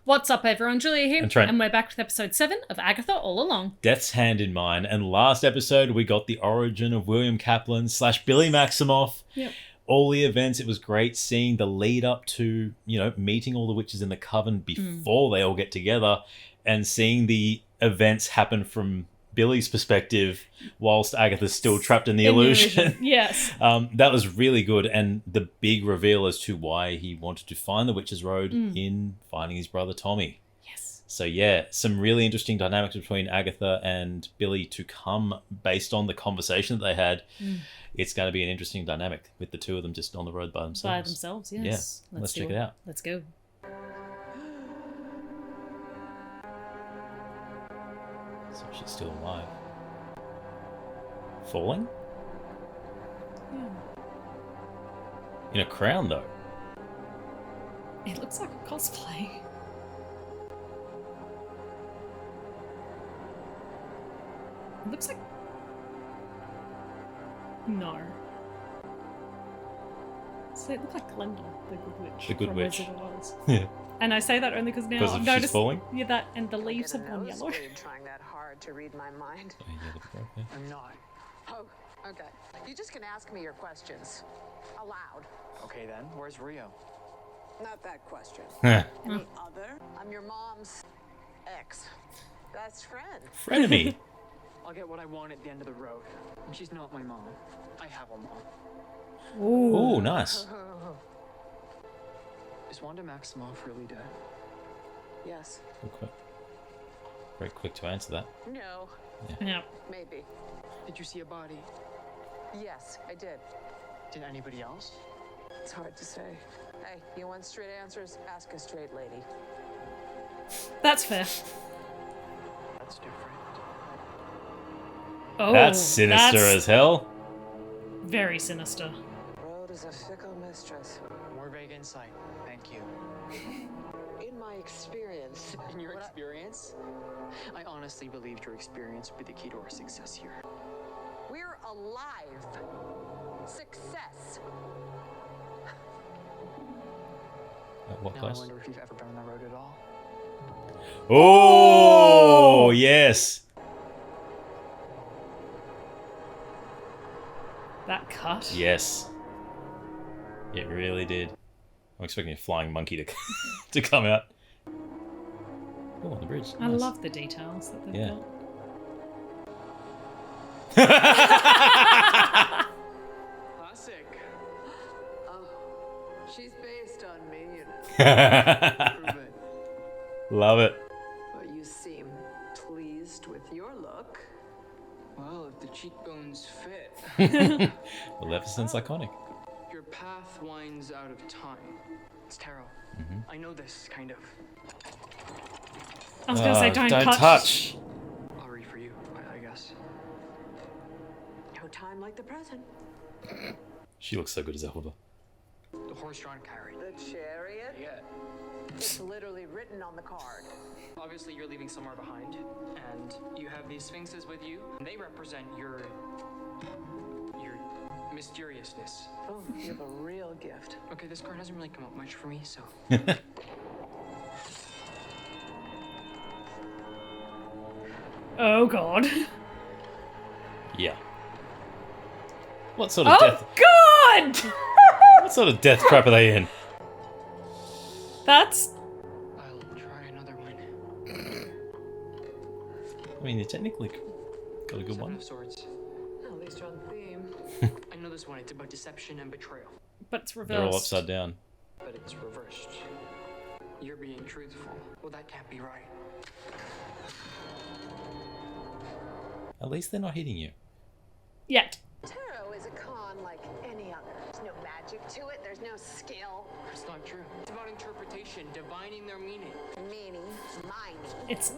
What's up, everyone? Julia here, And Trent. and we're back with episode 7 of Agatha All Along. Death's Hand in Mine. And last episode, we got the origin of William Kaplan / Billy Maximoff. Yep. All the events. It was great seeing the lead up to, meeting all the witches in the coven before they all get together and seeing the events happen from Billy's perspective whilst Agatha's still trapped in the illusion. Yes. That was really good. And the big reveal as to why he wanted to find the Witch's Road in finding his brother Tommy. Yes. So yeah, some really interesting dynamics between Agatha and Billy to come based on the conversation that they had. It's going to be an interesting dynamic with the two of them just on the road by themselves. Yes. Yeah, let's check it out. Let's go. So she's still alive. Falling? Yeah. In a crown, though. It looks like a cosplay. It looks like... No. So it looked like Glenda, the Good Witch. The Good Witch. Wizard of Oz. Yeah. And I say that only because now Because I've she's noticed... falling? Yeah, that, and the leaves have gone yellow. Trying that hard to read my mind. Oh, yeah, look at that, I'm not. Oh, okay. You just can ask me your questions. Aloud. Okay then, where's Rio? Not that question. yeah. Any other? I'm your mom's ex. Best friend. Frenemy. I'll get what I want at the end of the road. And she's not my mom. I have a mom. Ooh, nice. Is Wanda Maximoff really dead? Yes. Real quick. Very quick to answer that. No. Yeah. Maybe. Did you see a body? Yes, I did. Did anybody else? It's hard to say. Hey, you want straight answers? Ask a straight lady. That's fair. That's different. Oh, That's sinister as hell. Very sinister. Road is a fickle mistress. More vague insight. Thank you. In my experience. In your experience? I honestly believed your experience would be the key to our success here. We're alive. Success. At what Now place? I wonder if you've ever been on the road at all. Oh, yes. That cut. Yes. It really did. I'm expecting a flying monkey to to come out. Oh, on the bridge. I Nice. love the details that they've Yeah. got. Classic. Oh, she's based on me, you know. Prove it. Love it. But you seem pleased with your look. Well, if the cheekbones fit, Well, ever since iconic. your path winds out of time. It's tarot. I know this, kind of. I was going to say, don't touch. I'll read for you, I guess. No time like the present. She looks so good as Elva. The horse-drawn carriage. The chariot. Yeah. It's literally written on the card. Obviously, you're leaving somewhere behind, and you have these sphinxes with you. And they represent your mysteriousness. Oh, you have a real gift. Okay, this card hasn't really come up much for me, so Oh, God. Yeah. What sort of Oh, death? God! What sort of death trap are they in? That's... I'll try another one. I mean, you technically got a good Seven one. of Swords. At least you're on theme. I know this one. It's about deception and betrayal, But it's reversed. They're all upside down. but it's reversed. You're being truthful. Well, that can't be right. At least they're not hitting you. Yet. Tarot is a con like any other. There's no magic to it. There's no skill. It's not true. It's about interpretation, divining their meaning. Meanie, miney. It's...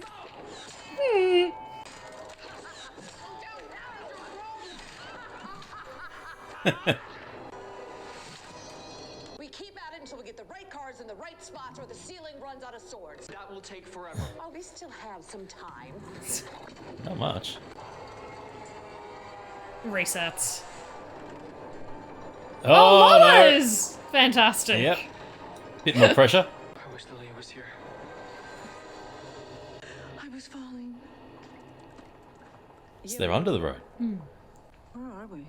We keep at it until we get the right cards in the right spots or the ceiling runs out of swords. That will take forever. Oh, we still have some time. Not much. Resets. Oh, no. Is fantastic. Yep. Bit more pressure. I wish Lilia was here. I was falling. So they're under the road. Where are we?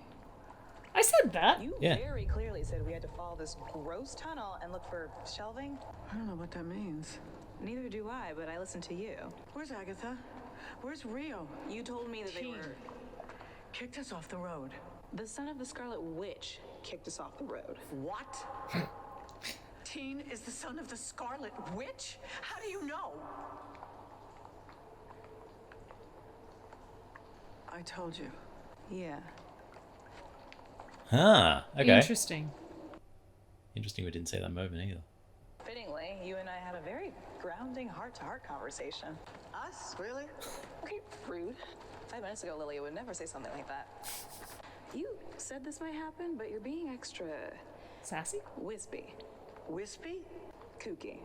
I said that. You Yeah. very clearly said we had to follow this gross tunnel and look for shelving. I don't know what that means. Neither do I, but I listened to you. Where's Agatha? Where's Rio? You told me that they Teen were... kicked us off the road. The son of the Scarlet Witch kicked us off the road. What? Teen is the son of the Scarlet Witch? How do you know? I told you. Yeah. Ah, okay. Interesting. Interesting we didn't say that moment either. Fittingly, you and I had a very grounding heart-to-heart conversation. Us? Really? Okay, rude. 5 minutes ago, Lily would never say something like that. You said this might happen, but you're being extra Sassy? wispy, Wispy? kooky.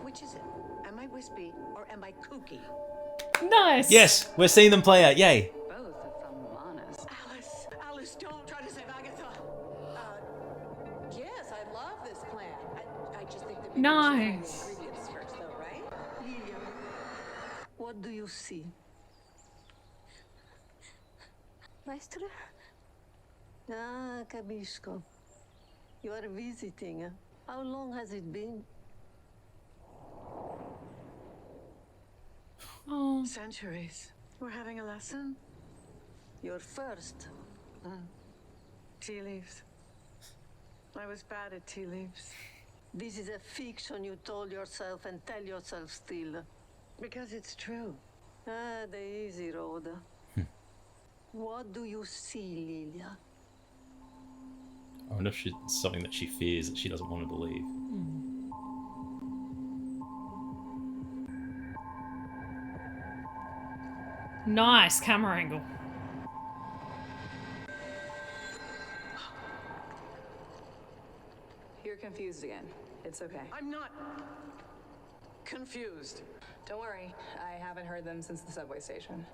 Which is it? Am I wispy or am I kooky? Nice. Yes, we're seeing them play out. Yay. Both, if I'm honest. Alice, don't try to save Agatha. Yes, I love this plan. I just think that maybe Nice. we should try the ingredients first, though, right? Lilia, what do you see? Maestra? Ah, capisco. You are visiting. How long has it been? Oh. Centuries. We're having a lesson? Your first. Tea leaves. I was bad at tea leaves. This is a fiction you told yourself and tell yourself still. Because it's true. Ah, the easy road. What do you see, Lilia? I wonder if it's something that she fears that she doesn't want to believe. Nice camera angle. You're confused again. It's okay. I'm not confused. Don't worry, I haven't heard them since the subway station.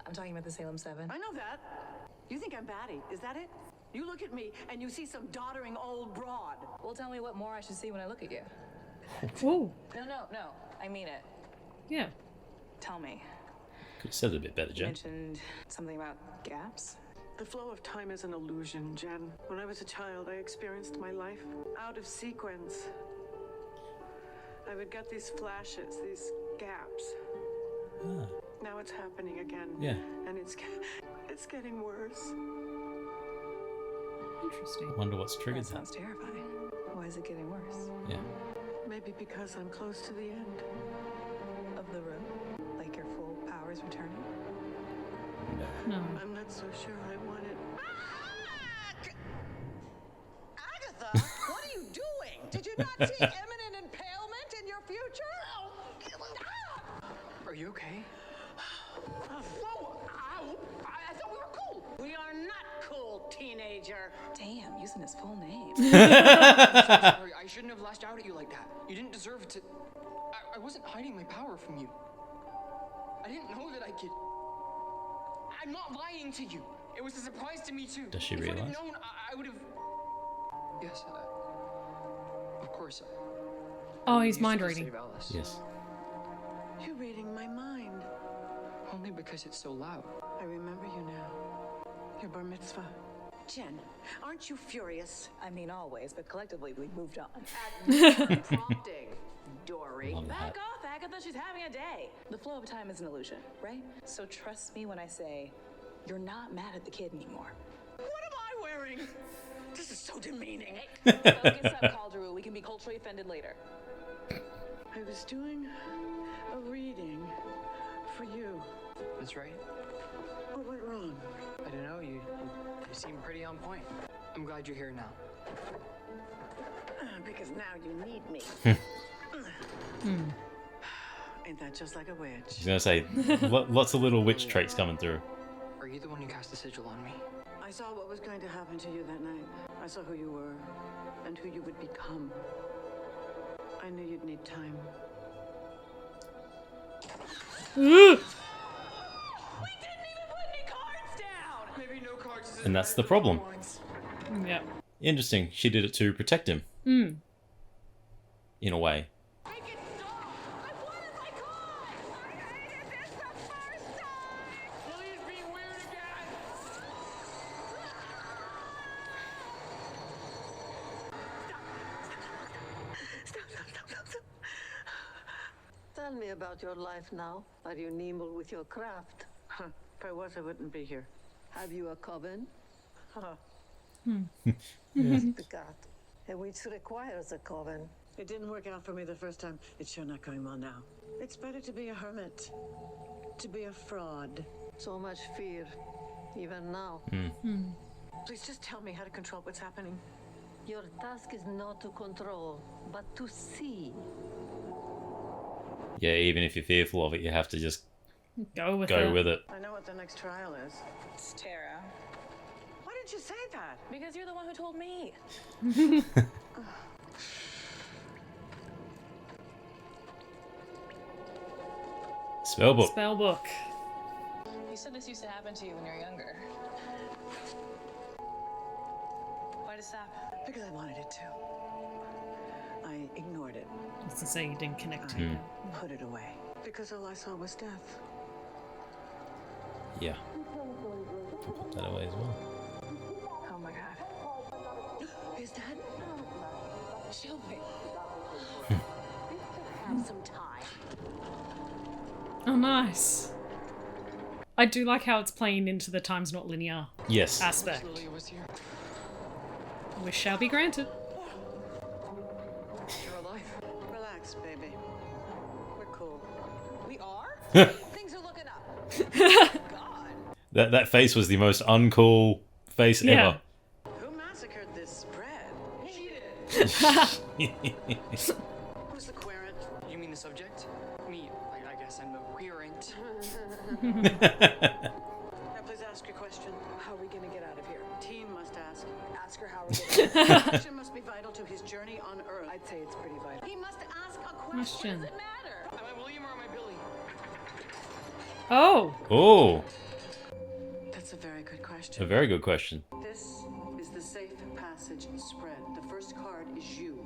I'm talking about the Salem 7. I know that. You think I'm batty, is that it? You look at me and you see some doddering old broad. Well, tell me what more I should see when I look at you. Ooh. No. I mean it. Yeah. Tell me. Could have said it a bit better, You Jen. mentioned something about gaps? The flow of time is an illusion, Jen. When I was a child, I experienced my life out of sequence. I would get these flashes, these gaps. Ah, Now it's happening again. yeah. And it's getting worse. Interesting. I wonder what's triggered That that. sounds terrifying. Why is it getting worse? Yeah. Maybe because I'm close to the end. Of the road? Like your full powers returning? No. No. I'm not so sure I want it. Agatha, what are you doing? Did you not see imminent impalement in your future? Are you okay? Whoa! Ow! I thought we were cool. We are not cool, teenager. Damn, using his full name. Sorry, I shouldn't have lashed out at you like that. You didn't deserve to. I wasn't hiding my power from you. I didn't know that I could. I'm not lying to you. It was a surprise to me too. Does she If I'd realize? have known, I would have. Yes, of course. Oh, he's You mind should reading. save Alice. Yes. You're reading my mind. Only because it's so loud. I remember you now. Your bar mitzvah. Jen, aren't you furious? I mean, always, but collectively, we moved on. Prompting, Dory. Love Back that. off, Agatha, she's having a day. The flow of time is an illusion, right? So trust me when I say you're not mad at the kid anymore. What am I wearing? This is so demeaning. Focus up, Calderu. We can be culturally offended later. I was doing a reading for you. That's right. What went wrong? I don't know. You seem pretty on point. I'm glad you're here now. Because now you need me. Ain't that just like a I was witch? gonna say, lots of little witch traits coming through. Are you the one who cast the sigil on me? I saw what was going to happen to you that night. I saw who you were and who you would become. I knew you'd need time. Maybe no cards is as And that's bad the as problem. once. Yep. Interesting. She did it to protect him. Hmm. In a way. Make it stop! I want Tell me about your life now. Are you nimble with your craft? If I was, I wouldn't be here. Have you a coven? Yeah. The cat, which requires a coven. It didn't work out for me the first time. It's sure not going well now. It's better to be a hermit. To be a fraud. So much fear, even now. Please just tell me how to control what's happening. Your task is not to control, but to see. Yeah, even if you're fearful of it, you have to just Go with go it. with it. I know what the next trial is. It's Tara. Why did you say that? Because you're the one who told me. Spellbook. Spellbook. You said this used to happen to you when you were younger. Why did it stop? Because I wanted it to. I ignored it. Just to say you didn't connect to Hmm. it. Put it away. Because all I saw was death. Yeah. Put that away as well. Oh my god. Is that? Chill me. Have some time. Oh, nice. I do like how it's playing into the time's not linear Yes. aspect. Lily was here. Wish shall be granted. You're alive. Relax, baby. We're cool. We are? Things are looking up. God. That face was the most uncool face Yeah. ever. Who massacred this spread? She did. Who's the querent? You mean the subject? Me, I guess I'm a querent. Now please ask your question. How are we gonna get out of here? Team must ask. Ask her how we're gonna The question must be vital to his journey on Earth. I'd say it's pretty vital. He must ask a question. Question. Does it matter? Am I William or am I Billy? Oh, Oh, That's a very good a question. very good question. This is the safe passage spread. The first card is you,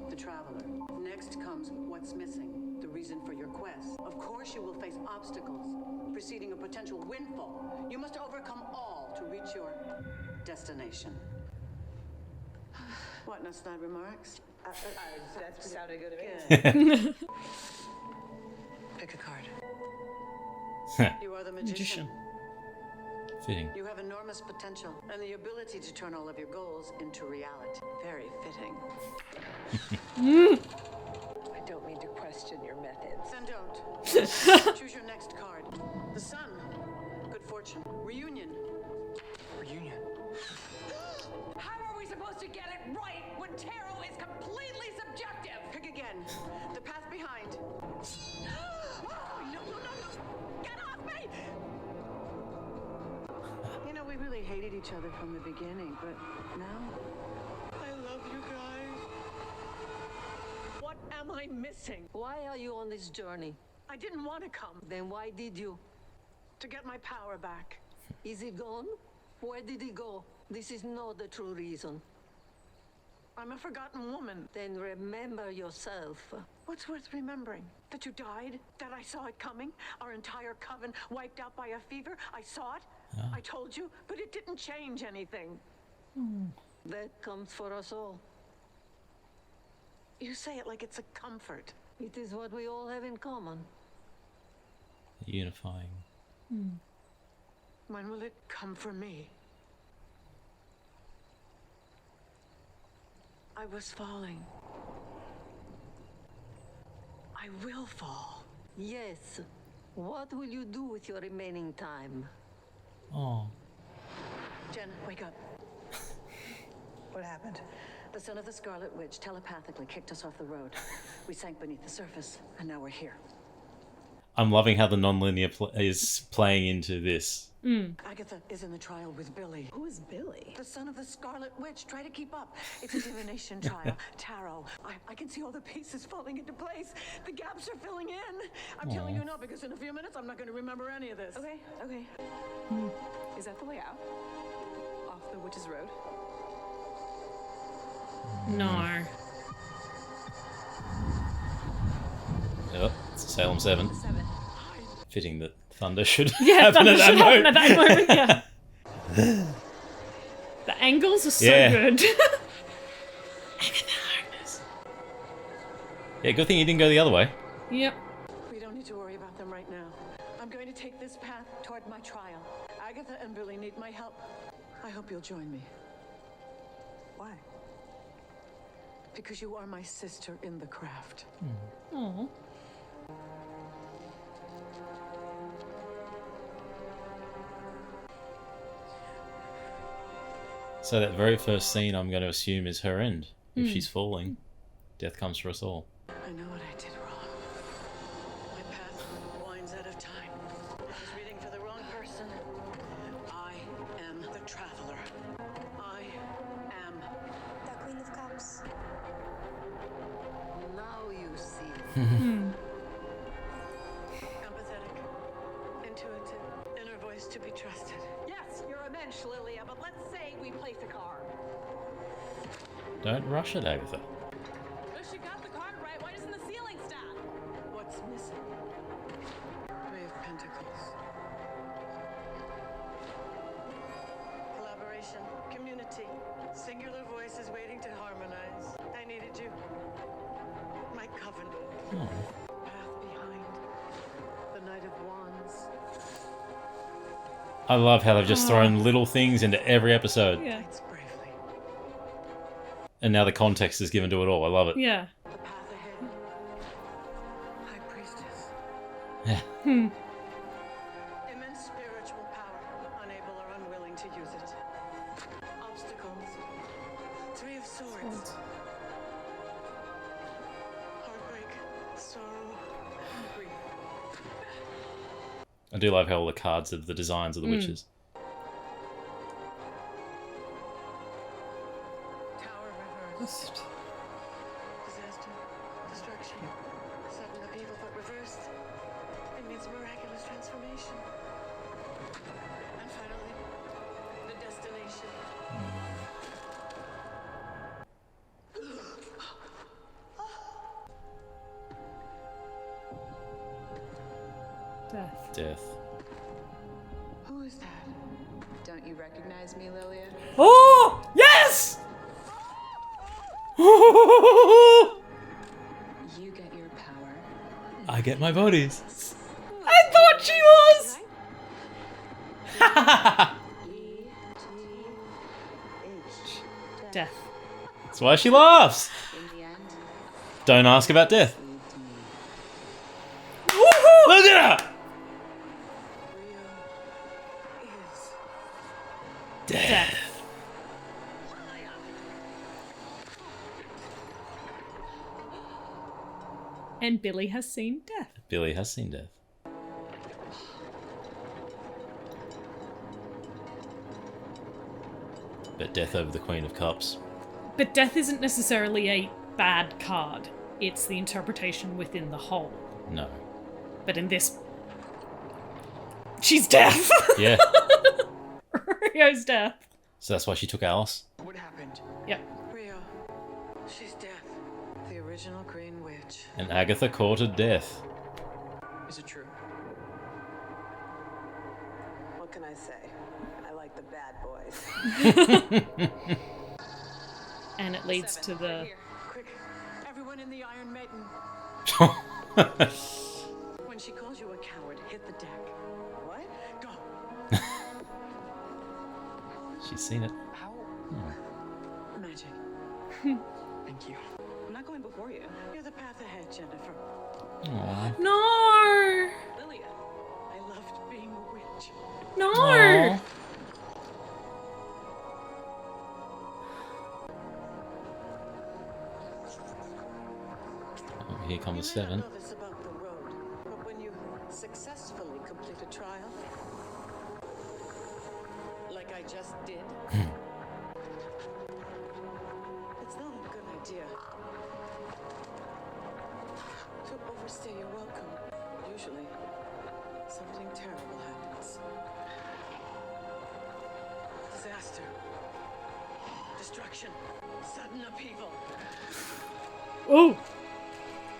the traveler. Next comes what's missing, the reason for your quest. Of course you will face obstacles, preceding a potential windfall. You must overcome all to reach your destination. What, no snide remarks? That sounded good to me. Good. Pick a card. You are the magician. magician. Fitting. You have enormous potential and the ability to turn all of your goals into reality. Very fitting. I don't mean to question your methods. Then don't. Choose your next card. The sun. Good fortune. Reunion. Reunion. How are we supposed to get it right when tarot is completely subjective? Pick again. The path behind. No. Get off me! You know, we really hated each other from the beginning, but now I love you guys. What am I missing? Why are you on this journey? I didn't want to come. Then why did you? To get my power back. Is he gone? Where did he go? This is not the true reason. I'm a forgotten woman. Then remember yourself. What's worth remembering? That you died? That I saw it coming? Our entire coven wiped out by a fever? I saw it? I told you, but it didn't change anything. That comes for us all. You say it like it's a comfort. It is what we all have in common. Unifying. When will it come for me? I was falling. I will fall. Yes. What will you do with your remaining time? Oh. Jen, wake up. What happened? The son of the Scarlet Witch telepathically kicked us off the road. We sank beneath the surface, and now we're here. I'm loving how the non-linear is playing into this. Agatha is in the trial with Billy. Who is Billy? The son of the Scarlet Witch. Try to keep up. It's a divination trial. Tarot. I can see all the pieces falling into place. The gaps are filling in. I'm telling you now because in a few minutes I'm not going to remember any of this. Okay. Is that the way out? Off the Witch's Road? No. Yep, it's Salem 7. 7. Fitting that thunder should Yeah, happen thunder at that should happen moment. at that moment, yeah. The angles are so Yeah. good. Yeah, good thing you didn't go the other way. Yep. We don't take this path toward my trial. Agatha and Billy need my help. I hope you'll join me. Why? Because you are my sister in the craft. Aw. So that very first scene, I'm going to assume, is her end. If she's falling, death comes for us all. I know what I did wrong. My path winds out of time. I was reading for the wrong person. I am the Traveler. I am The Queen of Cups. Now you see. Empathetic, intuitive, inner voice to be trusted. Yes, you're a mensch, Lilia, but let's say we place a card. Don't rush it, Agatha. If she got the card right, why doesn't the ceiling stop? What's missing? Three of Pentacles. Collaboration, community, singular voices waiting to harmonize. I needed you. My covenant. Path behind. The Knight of Wands. I love how they've just thrown little things into every episode. Yeah. Fights bravely. And now the context is given to it all. I love it. Yeah. The path ahead. High Priestess. Yeah. Immense spiritual power, unable or unwilling to use it. Obstacles. Three of Swords. Heartbreak, sorrow, grief. I do love how all the cards are the designs of the witches. Tower reversed. Disaster, destruction, sudden upheaval but reversed. It means miraculous transformation. And finally, the destination. Death. Death. Who is that? Don't you recognize me, Lilia? Oh! Yes! You get your power. I get my bodies. I thought she was! Death. That's why she laughs. In the end, Don't ask about death. lead to me. Woohoo! Look at her! Is Death. And Billy has seen death. Billy has seen death. But death over the Queen of Cups. But death isn't necessarily a bad card. It's the interpretation within the whole. No. But in this... She's death! Yeah. Rio's death. So that's why she took Alice. What happened? Yep. Rio. She's death. The original Green Witch. And Agatha courted death. Is it true? What can I say? I like the bad boys. And it leads to the... Quick, everyone in the Iron Maiden. When she calls you a coward, hit the deck. What? Go. She's seen it. How? Magic. Thank you. I'm not going before you. You're the path ahead, Jennifer. Aww. No! Lilia. I loved being a witch. No! Aw. Oh, here comes You may seven. not know this about the road, but when you successfully complete a trial, like I just did, it's not a good idea to overstay your welcome. Usually, something terrible happens. Disaster. Destruction. Sudden upheaval. Oh!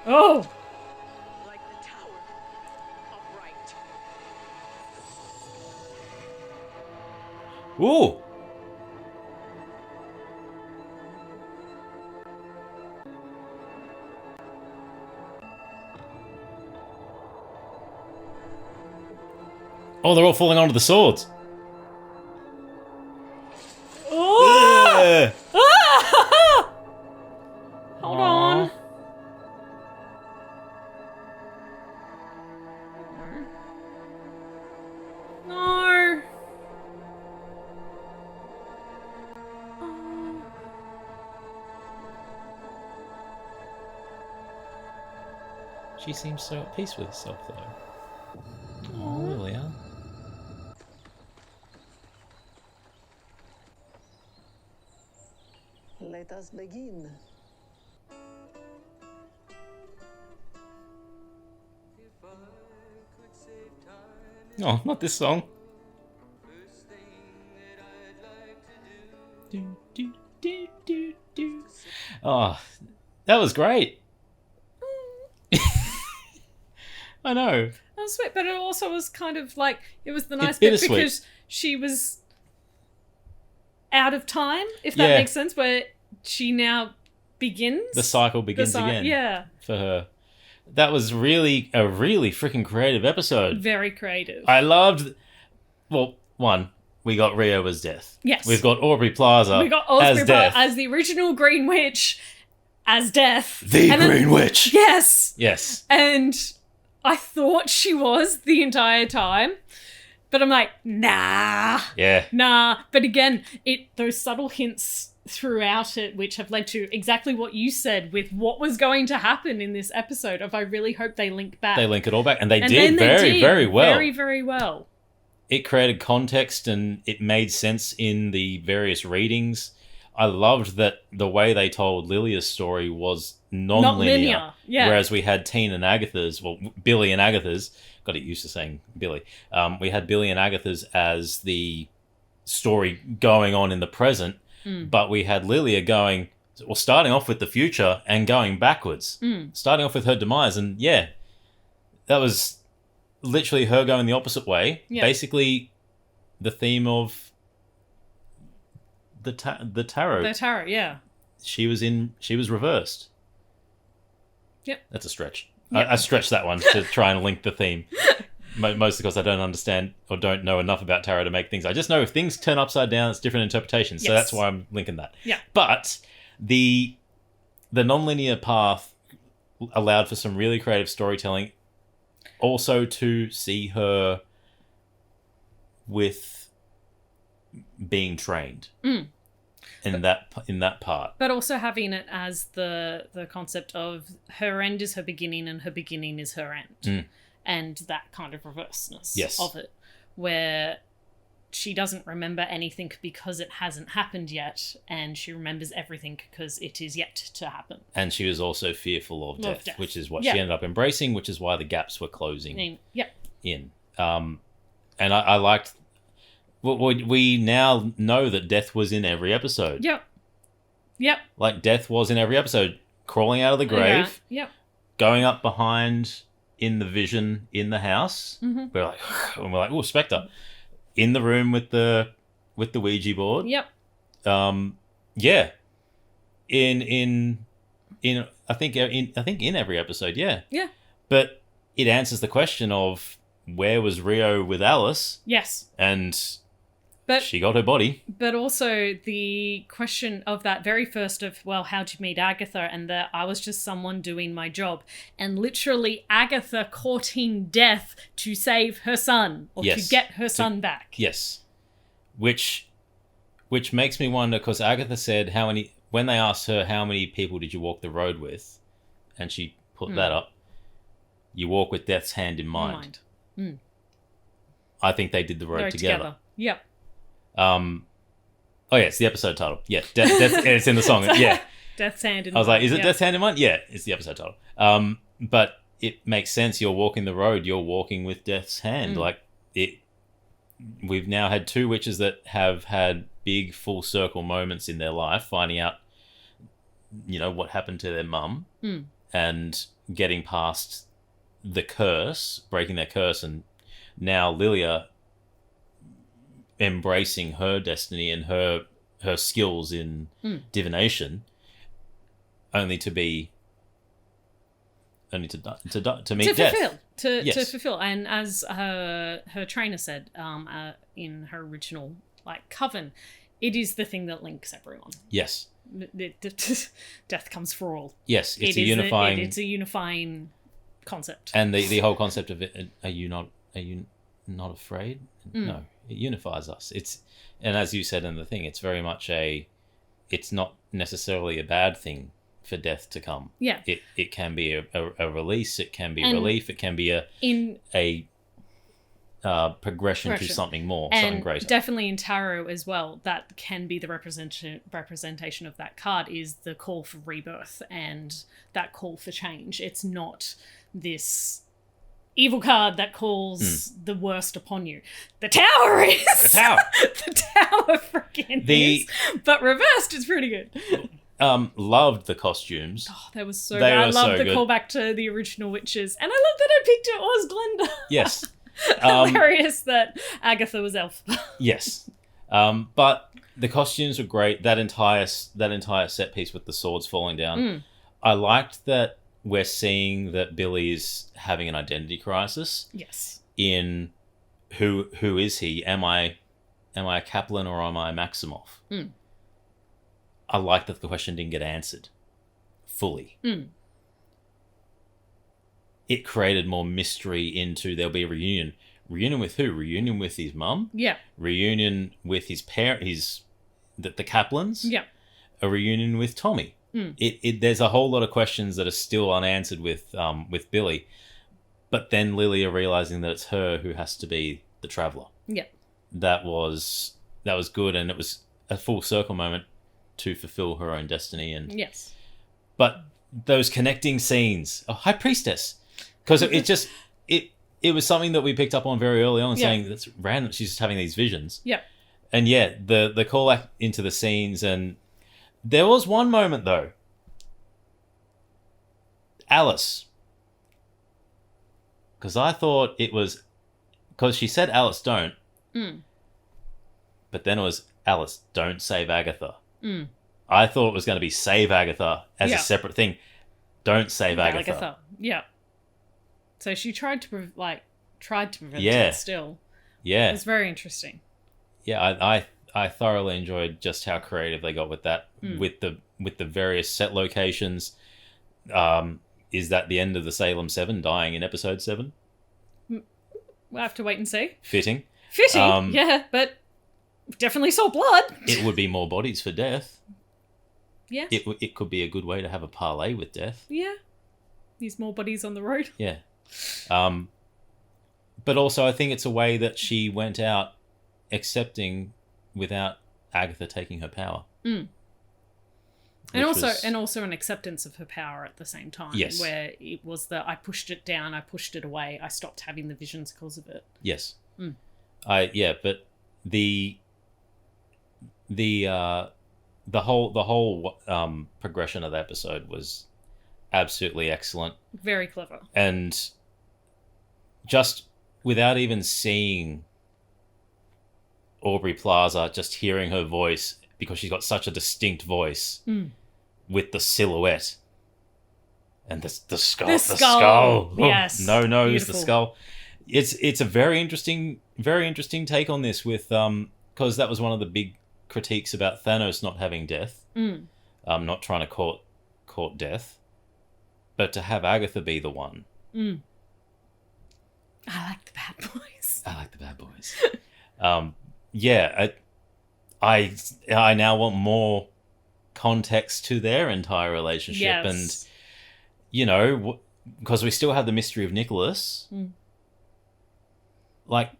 Oh! Like the Tower of Right. Ooh! Oh, they're all falling onto the swords. Oh! Ugh. Ah! Hold on. Aw. No. She seems so at peace with herself, though. Oh, Lilia. Let us begin. Oh, not this song. Do, do, do, do, do. Oh, that was great. I know. That was sweet, but it also was kind of like, it was the nice It's bit bittersweet. because she was out of time, if that Yeah. makes sense, where she now begins. The cycle begins again Yeah, for her. That was really a really freaking creative episode. very creative. I loved. Well, one, we got Rio as Death. Yes. We've got Aubrey Plaza We got Osprey as Death. as the original Green Witch, as Death. the And then- Green Witch. Yes! Yes. And I thought she was the entire time, but I'm like, nah. Yeah. Nah, but again, those subtle hints throughout it, which have led to exactly what you said with what was going to happen in this episode. Of I really hope they link back. They link it all back, and they And did then they very, did very well. very, very well. It created context and it made sense in the various readings. I loved that the way they told Lilia's story was non-linear. Not linear, yeah. Whereas we had Teen and Agatha's, well, Billy and Agatha's, got it used to saying Billy. We had Billy and Agatha's as the story going on in the present, but we had Lilia starting off with the future and going backwards. Starting off with her demise, and yeah, that was literally her going the opposite way. Yeah. Basically, the theme of the tarot. The tarot, yeah. She was reversed. Yep. That's a stretch. Yep. I stretched that one to try and link the theme. Mostly because I don't understand or don't know enough about tarot to make things. I just know if things turn upside down, it's different interpretations. So Yes. that's why I'm linking that. Yeah. But the non-linear path allowed for some really creative storytelling. Also to see her with being trained in that part. But also having it as the concept of her end is her beginning and her beginning is her end. And that kind of reverseness Yes. of it, where she doesn't remember anything because it hasn't happened yet, and she remembers everything because it is yet to happen. And she was also fearful of death, which is what Yeah. she ended up embracing, which is why the gaps were closing Yeah. in. And I liked... We now know that death was in every episode. Yep. Like, death was in every episode. Crawling out of the grave, Yep. going up behind in the vision in the house. Mhm. We're like, oh, Spectre. In the room with the Ouija board. Yep. Yeah. In I think in every episode, yeah. Yeah. But it answers the question of where was Rio with Alice, Yes. and But she got her body. But also the question of that very first of, well, how'd you meet Agatha? And that I was just someone doing my job. And literally Agatha courting death to save her son, or Yes. to get her son back. Yes. Which makes me wonder, because Agatha said when they asked her how many people did you walk the road with, and she put that up, you walk with death's hand in mind. I think they did the road They're together. Yep. Oh yeah, it's the episode title. Yeah, Death, it's in the song. Yeah, Death's hand in I was like, is it yeah. Death's hand in mind? Yeah, it's the episode title. But it makes sense. You're walking the road. You're walking with Death's hand. Like it. We've now had two witches that have had big full circle moments in their life, finding out, what happened to their mum, and getting past the curse, breaking their curse, and now Lilia embracing her destiny and her skills in divination, only to be only to meet death. To fulfill. And as her trainer said, in her original coven, it is the thing that links everyone. Yes. Death comes for all. Yes, it's a unifying. It's a unifying concept. And the whole concept of it, are you not afraid? No, it unifies us. And as you said in the thing, it's very much it's not necessarily a bad thing for death to come. Yeah. It can be a release, it can be relief, it can be a progression to something more, something greater. Definitely in tarot as well, that can be the representation of that card, is the call for rebirth and that call for change. It's not this evil card that calls the worst upon you. The Tower is. The Tower. The Tower freaking is. But reversed is pretty good. Loved the costumes. Oh, that was so good. I love the callback to the original witches. And I love that I picked it was Glenda. Yes. Hilarious that Agatha was elf. Yes. But the costumes were great. That entire set piece with the swords falling down. I liked that we're seeing that Billy is having an identity crisis. Yes. In who is he? Am I a Kaplan or am I Maximoff? I like that the question didn't get answered fully. It created more mystery into there'll be a reunion. Reunion with who? Reunion with his mum? Yeah. Reunion with his parent, the Kaplans? Yeah. A reunion with Tommy. There's a whole lot of questions that are still unanswered with Billy, but then Lilia realizing that it's her who has to be the traveler. Yeah. That was good, and it was a full circle moment to fulfill her own destiny. And yes. But those connecting scenes, High Priestess, because it was something that we picked up on very early on, saying that's random. She's just having these visions. Yeah. And the call out into the scenes. And there was one moment though, Alice, because I thought it was because she said Alice don't, but then it was Alice don't save Agatha. I thought it was going to be save Agatha as a separate thing. Don't save Agatha. Yeah. So she tried to prevent it still. Yeah. It was very interesting. Yeah, I thoroughly enjoyed just how creative they got with that, with the various set locations. Is that the end of the Salem 7 dying in episode 7? We'll have to wait and see. Fitting. Yeah, but definitely saw blood. It would be more bodies for death. Yeah. It could be a good way to have a parlay with death. Yeah. Use more bodies on the road. Yeah. But also I think it's a way that she went out accepting without Agatha taking her power. And also an acceptance of her power at the same time. Yes. Where it was I pushed it down, I pushed it away, I stopped having the visions because of it. Yes. But the whole progression of the episode was absolutely excellent. Very clever. And just without even seeing Aubrey Plaza, just hearing her voice, because she's got such a distinct voice with the silhouette and the skull. The skull. Yes. No nose, Beautiful. the skull. It's a very interesting take on this with because that was one of the big critiques about Thanos not having death. Not trying to court death, but to have Agatha be the one. I like the bad boys. I now want more context to their entire relationship. Yes. And because we still have the mystery of Nicholas, like,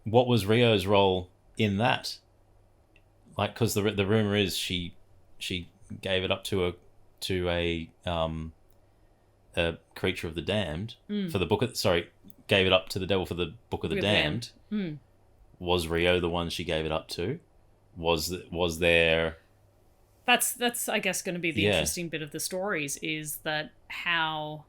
what was Rio's role in that? Like, because the rumor is she gave it up to a creature of the damned for the book of, gave it up to the devil for the book of the damned. Was Rio the one she gave it up to? Was there? That's I guess going to be the interesting bit of the stories, is that how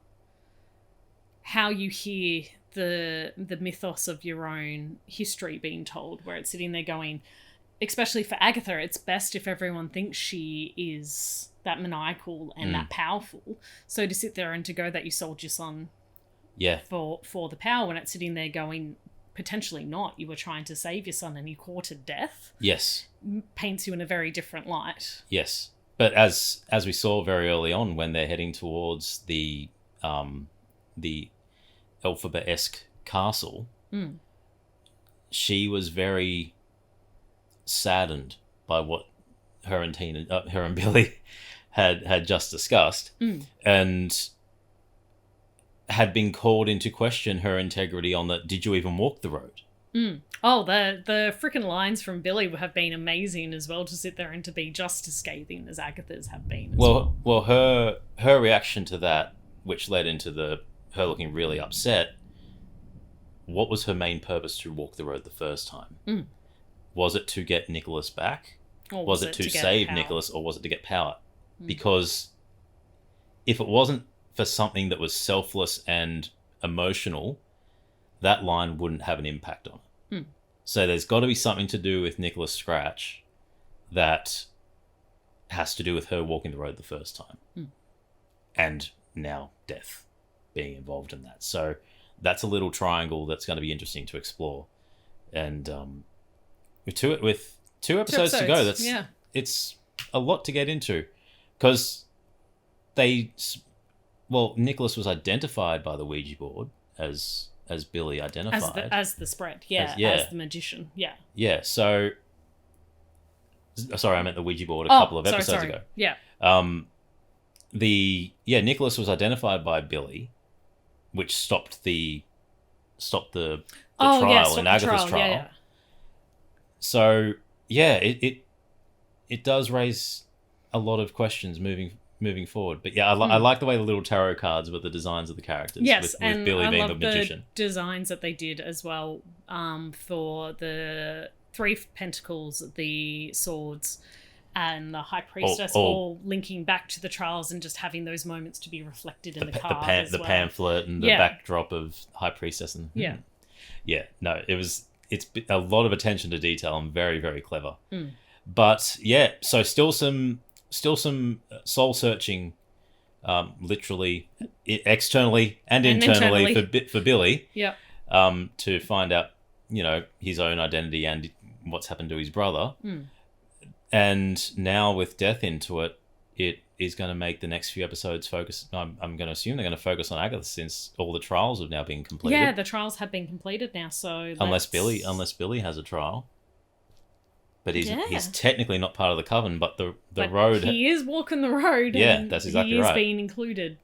you hear the mythos of your own history being told, where it's sitting there going, especially for Agatha, it's best if everyone thinks she is that maniacal and that powerful. So to sit there and to go that you sold your son for the power, when it's sitting there going, potentially not, you were trying to save your son and you courted death. Yes. Paints you in a very different light. Yes. But as we saw very early on, when they're heading towards the Elphaba-esque castle, she was very saddened by what her and Billy had just discussed, and had been called into question her integrity on that. Did you even walk the road? Oh, the freaking lines from Billy have been amazing as well, to sit there and to be just as scathing as Agatha's have been. Well, her reaction to that, which led into her looking really upset. What was her main purpose to walk the road the first time? Was it to get Nicholas back? Or was it to save power? Nicholas, or was it to get power? Because if it wasn't for something that was selfless and emotional, that line wouldn't have an impact on it. So there's got to be something to do with Nicholas Scratch that has to do with her walking the road the first time. And now death being involved in that. So that's a little triangle that's going to be interesting to explore. And with two episodes to go, it's a lot to get into. Because Nicholas was identified by the Ouija board as Billy identified. As the spread, as the magician, Yeah, so... Sorry, I meant the Ouija board a couple of episodes ago. Yeah. Nicholas was identified by Billy, which stopped the trial in Agatha's trial. Yeah. So it does raise a lot of questions moving forward. But I like the way the little tarot cards with the designs of the characters. Yes, with and Billy I being love the magician. The designs that they did as well, for the Three Pentacles, the swords, and the High Priestess, all linking back to the trials and just having those moments to be reflected in the card the pamphlet and the backdrop of High Priestess. And no, it's a lot of attention to detail and very, very clever. But so still some soul searching, literally, externally and internally for Billy. To find out, his own identity and what's happened to his brother. And now with death into it, it is going to make the next few episodes focus. I'm going to assume they're going to focus on Agatha, since all the trials have now been completed. Yeah, the trials have been completed now. So unless Billy has a trial, but he's technically not part of the coven. But the road, he is walking the road. Yeah, that's exactly right. He is being included.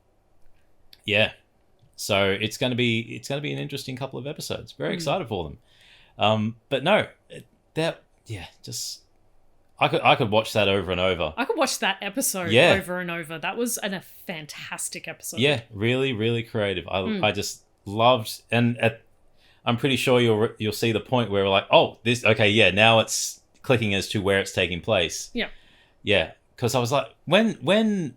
Yeah, so it's going to be an interesting couple of episodes. Very excited for them. But no, just. I could watch that over and over. I could watch that episode over and over. That was a fantastic episode. Yeah, really, really creative. I just loved, and I'm pretty sure you'll see the point where we're like, now it's clicking as to where it's taking place. Yeah. Yeah, because I was like, when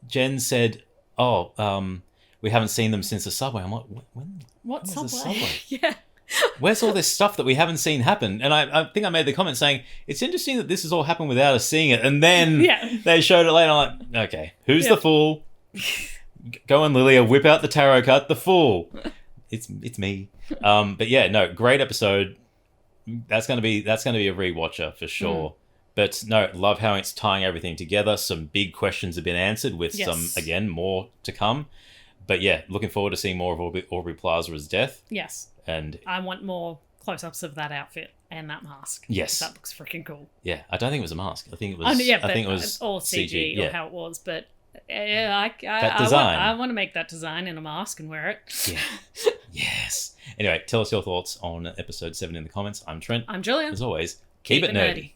Jen said, we haven't seen them since the subway, I'm like, what subway? The subway? Yeah. Where's all this stuff that we haven't seen happen? And I think I made the comment saying, it's interesting that this has all happened without us seeing it. And then they showed it later. I'm like, okay, who's the fool? Go on, Lilia, whip out the tarot card. The fool. It's me. But great episode. That's gonna be a rewatcher for sure. But no, love how it's tying everything together. Some big questions have been answered with some, again, more to come. But looking forward to seeing more of Aubrey Plaza's death. Yes. And I want more close-ups of that outfit and that mask. Yes. That looks freaking cool. Yeah, I don't think it was a mask. I think it was. I think it was or CG or how it was, but that design. I want to make that design in a mask and wear it. Yeah. Yes. Anyway, tell us your thoughts on episode 7 in the comments. I'm Trent. I'm Julia. As always, keep it nerdy.